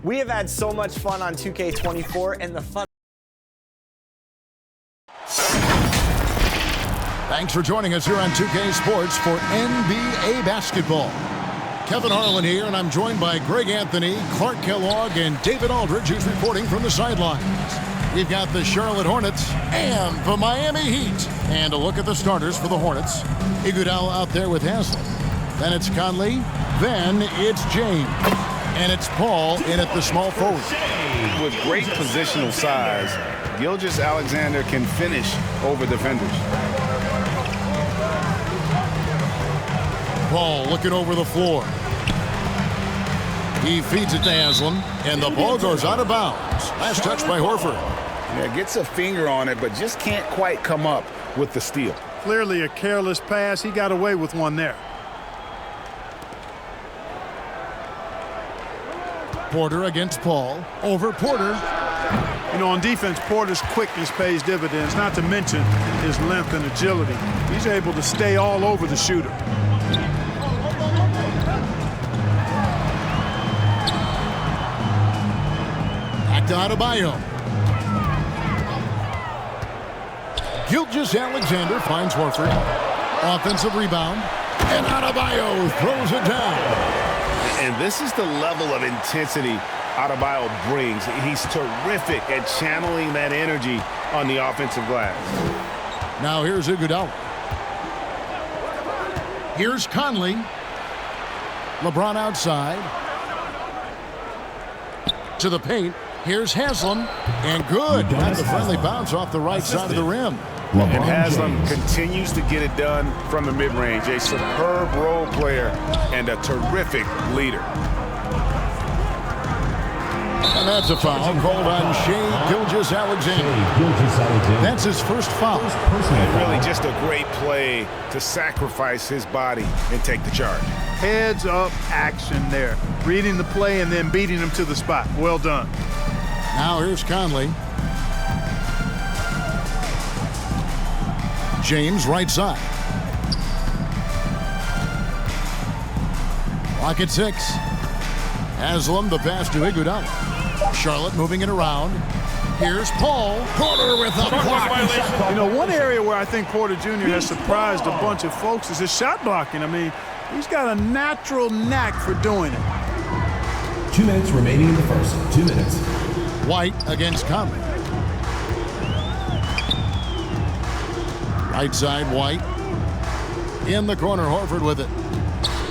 We have had so much fun on 2K24, and the fun. Thanks for joining us here on 2K Sports for NBA basketball. Kevin Harlan here, and I'm joined by Greg Anthony, Clark Kellogg, and David Aldridge, who's reporting from the sidelines. We've got the Charlotte Hornets and the Miami Heat. And a look at the starters for the Hornets. Iguodala out there with Haslam. Then it's Conley. Then it's James. And it's Paul in at the small forward. With great positional size, Gilgeous-Alexander can finish over defenders. Paul looking over the floor. He feeds it to Haslam, and the ball goes out of bounds. Last touch by Horford. Yeah, gets a finger on it, but just can't quite come up with the steal. Clearly a careless pass. He got away with one there. Porter against Paul. Over Porter. You know, on defense, Porter's quickness pays dividends, not to mention his length and agility. He's able to stay all over the shooter. Back to Adebayo. Gilgeous-Alexander finds Horford. Offensive rebound. And Adebayo throws it down. And this is the level of intensity Adebayo brings. He's terrific at channeling that energy on the offensive glass. Now here's Iguodala. Here's Conley. LeBron outside. To the paint. Here's Haslam. And good. Got the friendly bounce off the right side of the rim. And Haslam continues to get it done from the mid-range. A superb role player and a terrific leader. And that's a foul called on Shai Gilgeous-Alexander. That's his first foul. And really just a great play to sacrifice his body and take the charge. Heads up action there. Reading the play and then beating him to the spot. Well done. Now here's Conley. James right side. Clock at 6. Haslam the pass to Iguodala. Charlotte moving it around. Here's Paul. Porter with a block. You know, one area where I think Porter Jr. has surprised a bunch of folks is his shot blocking. I mean, he's got a natural knack for doing it. 2 minutes remaining in the first. 2 minutes. White against Conley. Right side, White. In the corner, Horford with it.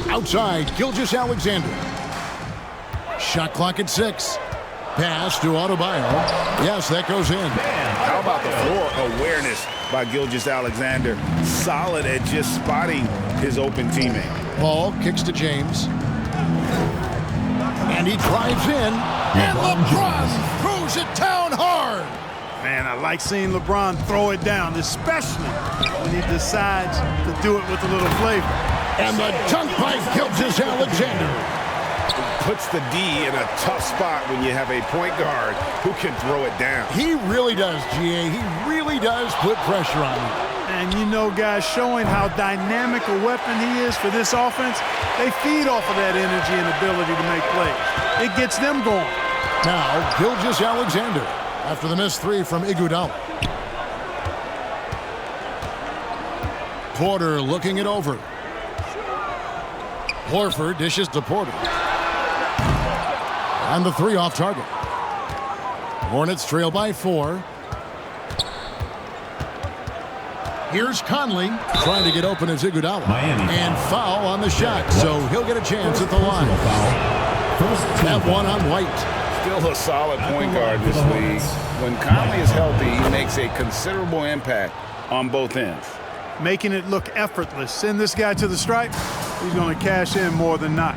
Outside, Gilgeous-Alexander. Shot clock at 6. Pass to Adebayo. Yes, that goes in. How about the floor awareness by Gilgeous-Alexander? Solid at just spotting his open teammate. Paul kicks to James. And he drives in. And LeBron throws it down hard. Man, I like seeing LeBron throw it down, especially when he decides to do it with a little flavor. And the dunk by Gilgeous-Alexander. Puts the D in a tough spot when you have a point guard who can throw it down. He really does, GA. He really does put pressure on him. And you know, guys, showing how dynamic a weapon he is for this offense, they feed off of that energy and ability to make plays. It gets them going. Now, Gilgeous-Alexander after the missed 3 from Iguodala. Porter looking it over. Horford dishes to Porter. And the 3 off target. Hornets trail by 4. Here's Conley trying to get open as Iguodala. And foul on the shot, so he'll get a chance at the line. That one on White. Still a solid point guard in this league. When Conley is healthy, he makes a considerable impact on both ends. Making it look effortless. Send this guy to the stripe. He's going to cash in more than not.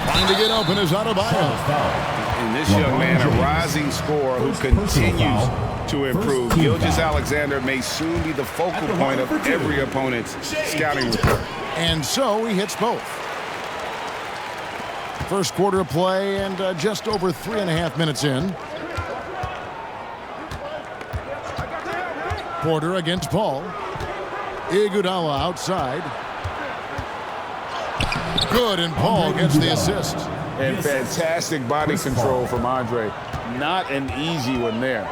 Trying to get open is Adebayo. And this young man, a rising scorer who continues to improve. Gilgeous-Alexander may soon be the focal point of every opponent's scouting report. And so he hits both. First quarter of play and just over 3.5 minutes in. Porter against Paul. Iguodala outside. Good, and Paul gets the assist. And fantastic body control from Andre. Not an easy one there.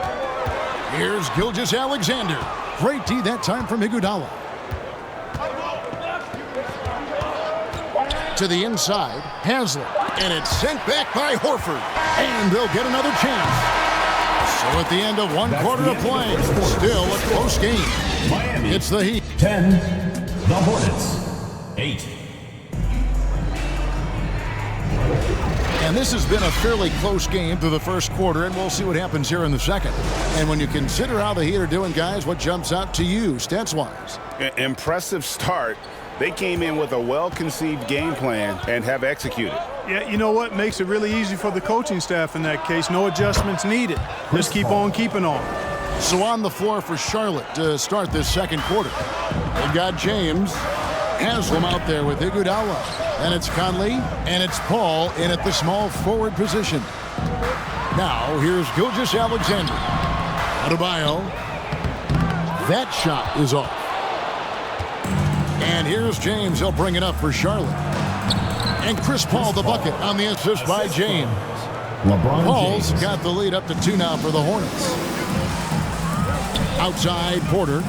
Here's Gilgeous-Alexander. Great D that time from Iguodala. To the inside, Haslem. And it's sent back by Horford. And they'll get another chance. So at the end of one quarter of play, still a close game. Miami. It's the Heat. 10. The Hornets. 8. And this has been a fairly close game through the first quarter, and we'll see what happens here in the second. And when you consider how the Heat are doing, guys, what jumps out to you, stats-wise? Impressive start. They came in with a well-conceived game plan and have executed. Yeah, you know what? Makes it really easy for the coaching staff in that case. No adjustments needed. Just keep on keeping on. So on the floor for Charlotte to start this second quarter. They've got James, Haslem out there with Iguodala. And it's Conley, and it's Paul in at the small forward position. Now, here's Gilgeous-Alexander. Adebayo. That shot is off. And here's James. He'll bring it up for Charlotte. And Chris Paul, the bucket on the assist by James. Paul's got the lead up to 2 now for the Hornets. Outside, Porter.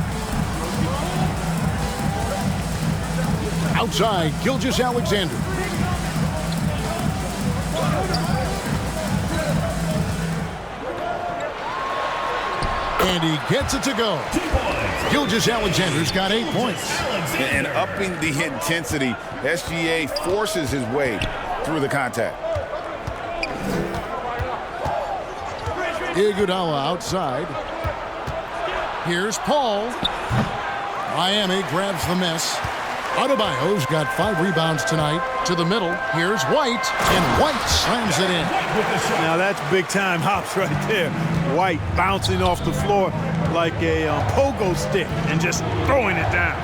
Outside, Gilgeous-Alexander. And he gets it to go. Gilgeous-Alexander's got 8 points. And upping the intensity, SGA forces his way through the contact. Iguodala outside. Here's Paul. Miami grabs the miss. Adebayo's got 5 rebounds tonight. To the middle, here's White, and White slams it in. Now that's big-time hops right there. White bouncing off the floor like a pogo stick and just throwing it down.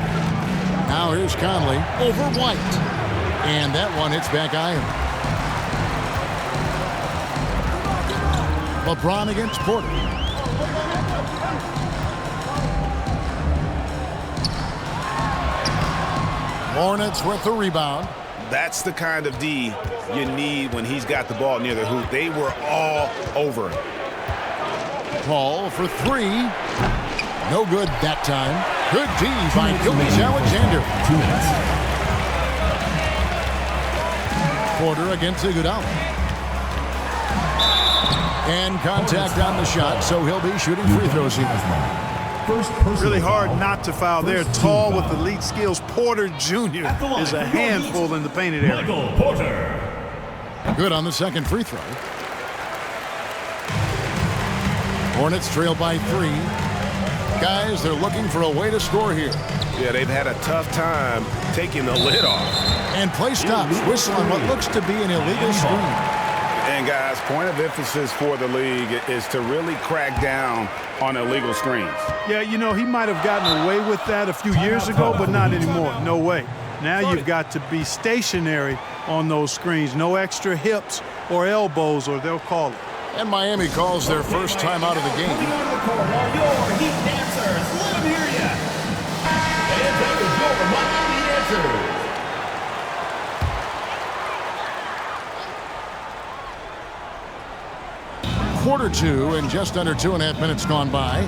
Now here's Conley over White. And that one hits back iron. LeBron against Porter. Hornets with the rebound. That's the kind of D you need when he's got the ball near the hoop. They were all over him. Paul for 3. No good that time. Good D by Gilgeous-Alexander. 2 minutes. Porter against Iguodala. And contact on the shot, so he'll be shooting free throws here. Really hard not to foul there. Tall with elite skills. Porter Jr. is a handful in the painted area. Michael Porter. Good on the second free throw. Hornets trail by 3. Guys, they're looking for a way to score here. Yeah, they've had a tough time taking the lid off. And play stops. Whistle on what looks to be an illegal screen. And guys, point of emphasis for the league is to really crack down on illegal screens. Yeah, you know, he might have gotten away with that a few years ago, but not anymore. No way. Now you've got to be stationary on those screens. No extra hips or elbows, or they'll call it. And Miami calls their first time out of the game. Your Heat dancers, let them hear ya. And that is your Miami answers. Quarter 2 and just under 2.5 minutes gone by.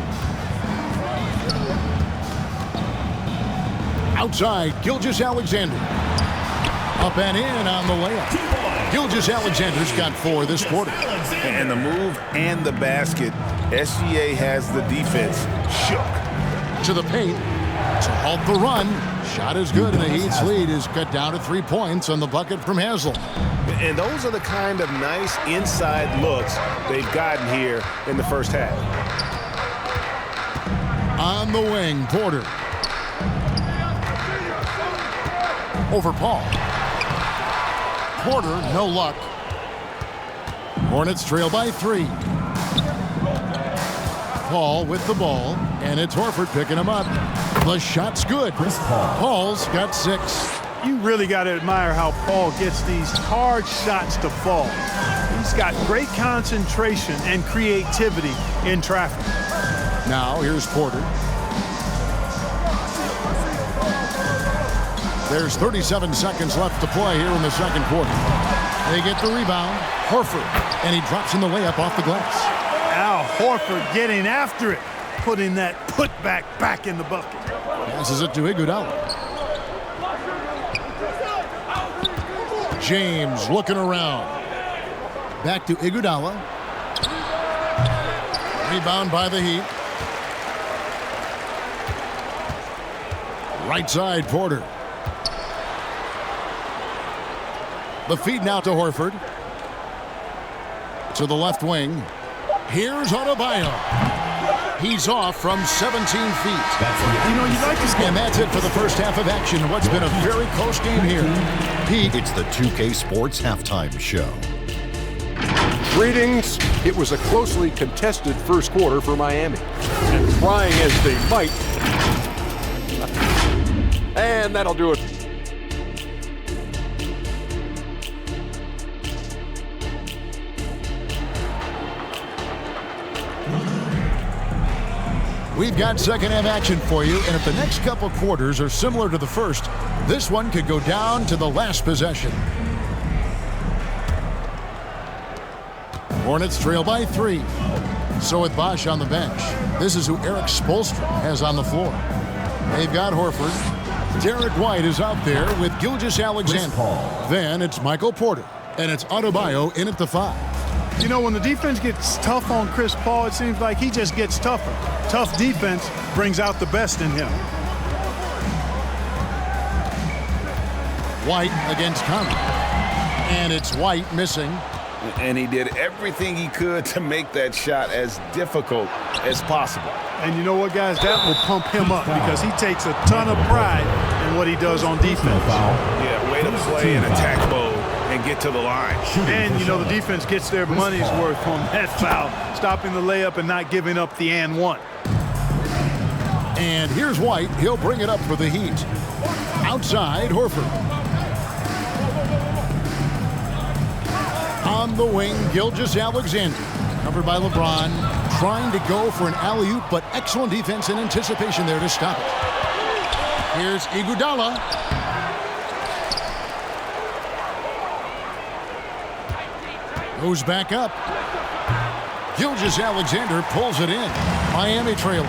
Outside, Gilgeous-Alexander. Up and in on the layup. Gilgeous-Alexander's got 4 this quarter. And the move and the basket, SGA has the defense shook. To the paint to halt the run. Shot is good, and the Heat's lead is cut down to 3 points on the bucket from Haslem. And those are the kind of nice inside looks they've gotten here in the first half. On the wing, Porter. Over Paul. Porter, no luck. Hornets trail by 3. Paul with the ball, and it's Horford picking him up. The shot's good. Paul's got 6. You really got to admire how Paul gets these hard shots to fall. He's got great concentration and creativity in traffic. Now here's Porter. There's 37 seconds left to play here in the second quarter. They get the rebound. Horford, and he drops in the layup off the glass. Al Horford getting after it, putting that putback back in the bucket. Passes it to Iguodala. James looking around. Back to Iguodala. Rebound by the Heat. Right side, Porter. The feed now to Horford. To the left wing. Here's Adebayo. He's off from 17 feet. You know, you like this game. And that's it for the first half of action. What's been a very close game here. Pete. It's the 2K Sports Halftime Show. Greetings. It was a closely contested first quarter for Miami. And trying as they might. And that'll do it. We've got second half action for you, and if the next couple quarters are similar to the first, this one could go down to the last possession. Hornets trail by 3. So with Bosch on the bench, this is who Eric Spoelstra has on the floor. They've got Horford. Derek White is out there with Gilgeous-Alexander. Then it's Michael Porter, and it's Adebayo in at the 5. You know, when the defense gets tough on Chris Paul, it seems like he just gets tougher. Tough defense brings out the best in him. White against Conley. And it's White missing. And he did everything he could to make that shot as difficult as possible. And you know what, guys? That will pump him up because he takes a ton of pride in what he does on defense. Yeah, way to play in attack mode and get to the line. And, you know, the defense gets their money's worth on that foul, stopping the layup and not giving up the and one. And here's White. He'll bring it up for the Heat. Outside, Horford. On the wing, Gilgeous-Alexander. Covered by LeBron. Trying to go for an alley-oop, but excellent defense and anticipation there to stop it. Here's Iguodala. Goes back up. Gilgeous-Alexander pulls it in. Miami trailing.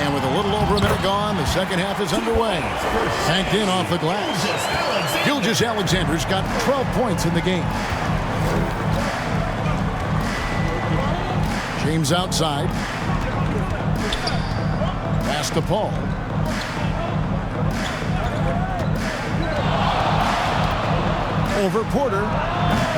And with a little over a minute gone, the second half is underway. Banked in off the glass. Gilgeous-Alexander's got 12 points in the game. James outside. Pass to Paul. Over Porter.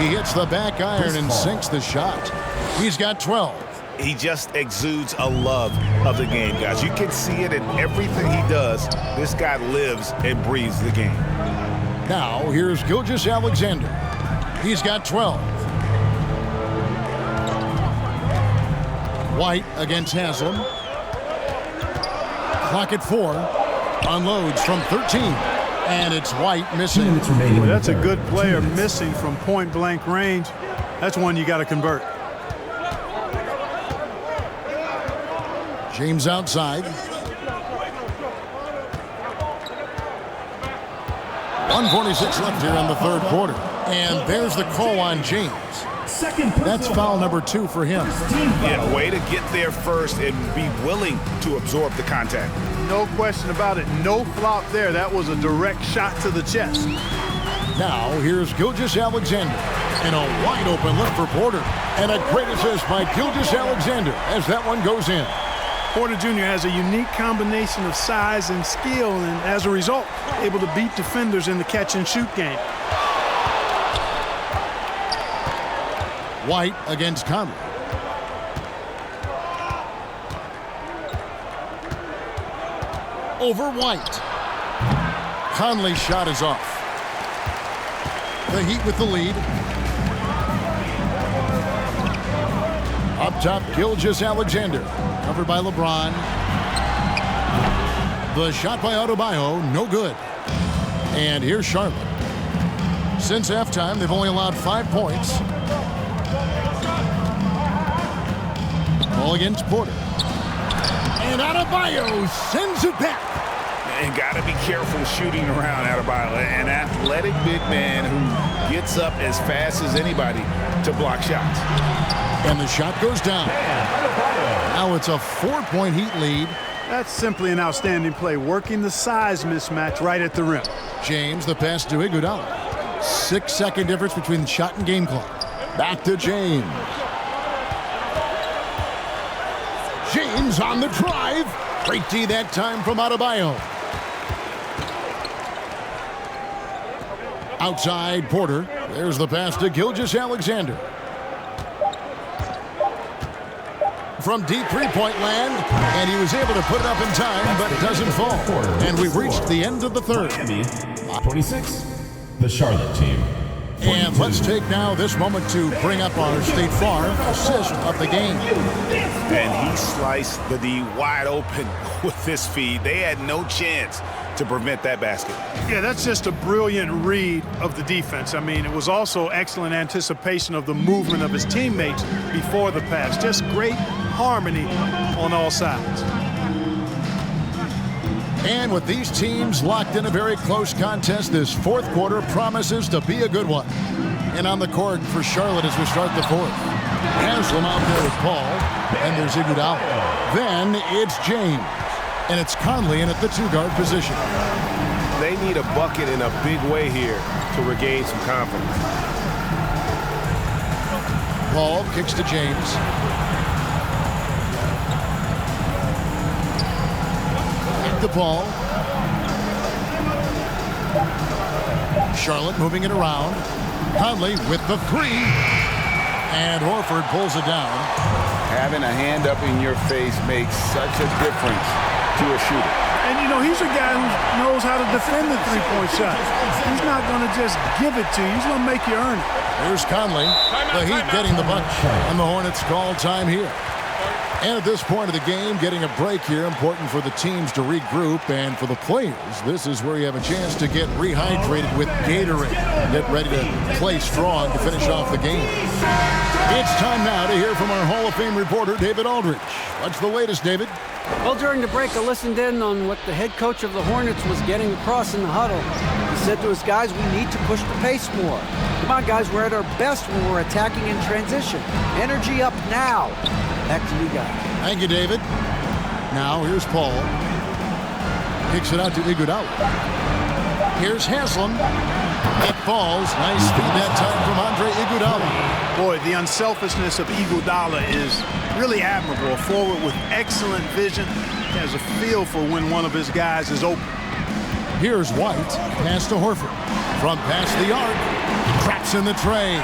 He hits the back iron and sinks the shot. He's got 12. He just exudes a love of the game, guys. You can see it in everything he does. This guy lives and breathes the game. Now, here's Gilgeous-Alexander. He's got 12. White against Haslam. Clock at 4. Unloads from 13. And it's White missing. Boy, that's a good player missing from point-blank range. That's one you got to convert. James outside. 1:46 left here in the third quarter. And there's the call on James. That's foul number 2 for him. Yeah, way to get there first and be willing to absorb the contact. No question about it. No flop there. That was a direct shot to the chest. Now, here's Gilgeous-Alexander. And a wide open look for Porter. And a great assist by Gilgeous-Alexander as that one goes in. Porter Jr. has a unique combination of size and skill, and as a result, able to beat defenders in the catch-and-shoot game. White against Conley. Over White. Conley's shot is off. The Heat with the lead. Up top, Gilgeous-Alexander. Covered by LeBron. The shot by Adebayo, no good. And here's Charlotte. Since halftime, they've only allowed 5 points. Ball against Porter. And Adebayo sends it back. And got to be careful shooting around Adebayo. An athletic big man who gets up as fast as anybody to block shots. And the shot goes down. Now it's a 4-point Heat lead. That's simply an outstanding play, working the size mismatch right at the rim. James, the pass to Iguodala. 6-second difference between the shot and game clock. Back to James. James on the drive. Great D that time from Adebayo. Outside Porter. There's the pass to Gilgeous-Alexander. From deep three-point land, and he was able to put it up in time, but it doesn't fall. And we've reached the end of the third. 26, the Charlotte team. And let's take now this moment to bring up our State Farm assist of the game. And he sliced the D wide open with this feed. They had no chance to prevent that basket. Yeah, that's just a brilliant read of the defense. I mean, it was also excellent anticipation of the movement of his teammates before the pass. Just great harmony on all sides. And with these teams locked in a very close contest, this fourth quarter promises to be a good one. And on the court for Charlotte as we start the fourth. Haslam out there with Paul. And there's Iguodala. Then it's James. And it's Conley in at the two-guard position. They need a bucket in a big way here to regain some confidence. Paul kicks to James. Back to Paul. Charlotte moving it around. Conley with the three. And Horford pulls it down. Having a hand up in your face makes such a difference to a shooter. And, you know, he's a guy who knows how to defend the three-point shot. He's not going to just give it to you. He's going to make you earn it. Here's Conley. The Heat getting the bunch. And the Hornets call time here. And at this point of the game, getting a break here, important for the teams to regroup. And for the players, this is where you have a chance to get rehydrated with Gatorade. Get ready to play strong to finish off the game. It's time now to hear from our Hall of Fame reporter, David Aldridge. What's the latest, David? Well, during the break, I listened in on what the head coach of the Hornets was getting across in the huddle. He said to his guys, we need to push the pace more. Come on, guys, we're at our best when we're attacking in transition. Energy up now. Back to you guys. Thank you, David. Now, here's Paul. Kicks it out to Iguodala. Here's Haslam. It falls. Nice speed that time from Andre Iguodala. Boy, the unselfishness of Iguodala is really admirable. A forward with excellent vision. He has a feel for when one of his guys is open. Here's White. Pass to Horford. From past the arc. Traps in the tray.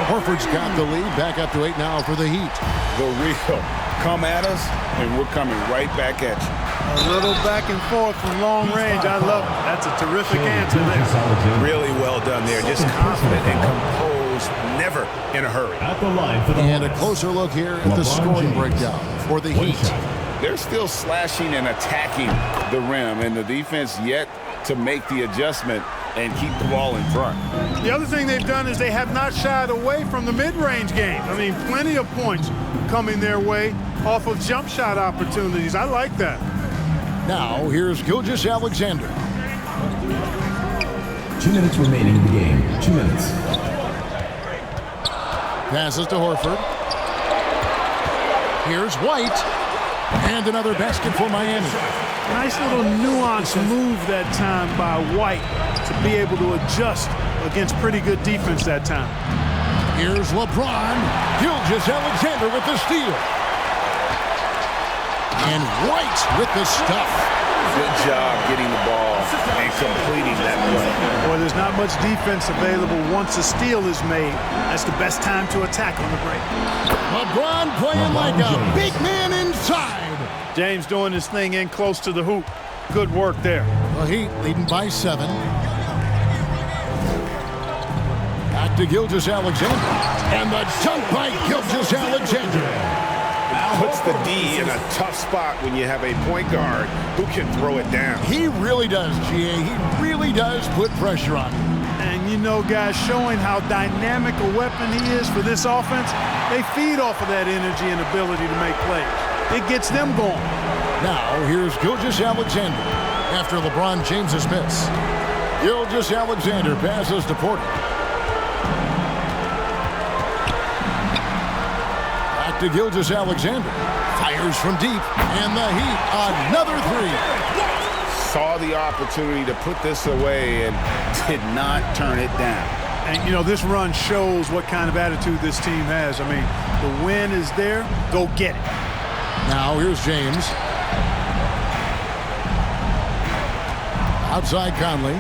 Horford's got the lead. Back up to 8 now for the Heat. The real come at us, and we're coming right back at you. A little back and forth from long range. I love it. That's a terrific answer there. Really well done there. Just confident and composed, never in a hurry. At the line for the And a Hornets, closer look here at the scoring breakdown for the Heat. They're still slashing and attacking the rim, and the defense yet to make the adjustment and keep the ball in front. The other thing they've done is they have not shied away from the mid-range game. I mean, plenty of points coming their way off of jump shot opportunities. I like that. Now, here's Gilgeous-Alexander. 2 minutes remaining in the game. 2 minutes. Passes to Horford. Here's White. And another basket for Miami. Nice little nuanced move that time by White to be able to adjust against pretty good defense that time. Here's LeBron. Gilgeous-Alexander with the steal. And White with the stuff. Good job getting the ball and completing that play. Boy, there's not much defense available once a steal is made. That's the best time to attack on the break. LeBron playing like a big man inside. James doing his thing in close to the hoop. Good work there. The Heat leading by 7. Back to Gilgeous-Alexander. And the dunk by Gilgeous-Alexander. Puts the D in a tough spot when you have a point guard who can throw it down. He really does, GA. He really does put pressure on him. And you know, guys, showing how dynamic a weapon he is for this offense, they feed off of that energy and ability to make plays. It gets them going. Now, here's Gilgeous-Alexander. after LeBron James's miss. Gilgeous Alexander passes to Porter. Back to Gilgeous Alexander. Fires from deep, and the Heat, another three. Saw the opportunity to put this away and did not turn it down. And, you know, this run shows what kind of attitude this team has. I mean, the win is there. Go get it. Now here's James. Outside Conley.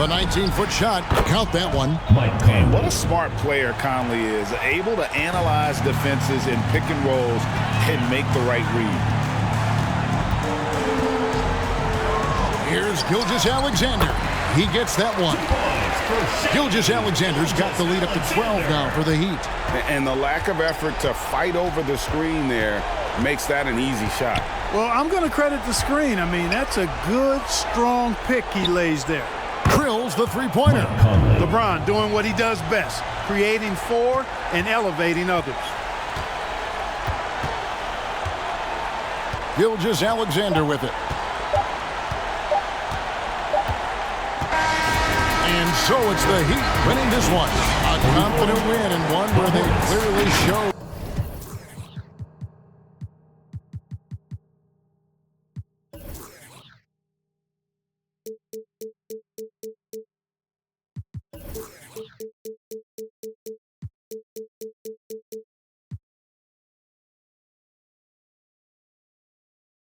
The 19-foot shot. Count that one. And what a smart player Conley is. Able to analyze defenses in pick and rolls and make the right read. Here's Gilgeous Alexander. He gets that one. Gilgeous Alexander's got the lead up to 12 now for the Heat. And the lack of effort to fight over the screen there makes that an easy shot. Well, I'm going to credit the screen. I mean, that's a good, strong pick he lays there. Drills the three-pointer. LeBron doing what he does best, creating for and elevating others. Gilgeous Alexander with it. And so it's the Heat winning this one. A confident win, and one where they clearly showed